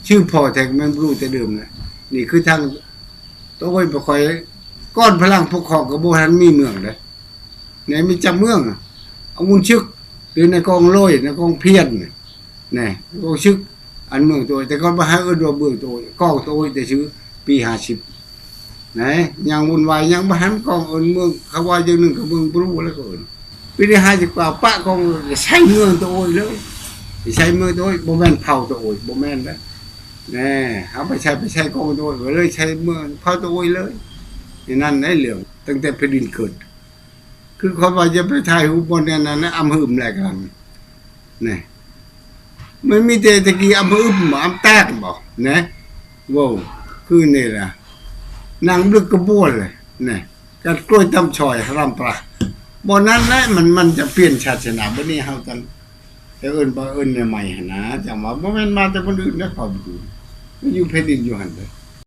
ชื่อพ่อแท้แม่นรู้แต่เดิมนะนี่คือทางตัวไว้บ่ค่อยก้อนพลังปกครองก็บ่ทันมีเมืองเด้ไหนมีจำเมืองเอามุนชึกหรือในกองโลยในกองเพียนนี่กองชึกอันเมืองตัวแต่ก่อนบ่ให้เอิ้นว่าเมืองตัวกองตัวแต่ชื่อปี50ไหนยังวุ่นวายยังบ่ทันกองเอิ้นเมืองเขาว่าอย่างนึงก็เมืองบ่รู้แล้วก็เอิ้นปีนี้50กว่าปะกองใช้เมืองตัวเลยใช้เมืองตัวบ่แม่นเผาตัวบ่แม่นแล้วแน่เอาไปใช้กองตัวเลยใช้เมืองเผาตัวเลยนี่นั่นได้เรื่องตั้งแต่แผ่นดินเกิดคือเขาว่าจะไปถ่ายรูปบนนั้นนะอำหึมแหลกกันนี่มันมีแต่ตะกี้อำหึมอำแตกบ่นะว้าวคือนี่ล่ะนางลึกกระบวนเลยนี่กัดกล้วยตำชอยรำปลาบ่นั้นแหละมันจะเปลี่ยนศาสนาบ่นี้เฮาจังแต่เอิ้นบ่เอิ้นใหม่ๆหั่นนะจังว่าบ่แม่นมาแต่คนอื่นนะเขาอยู่แผ่นดินอยู่หั่นเด้อ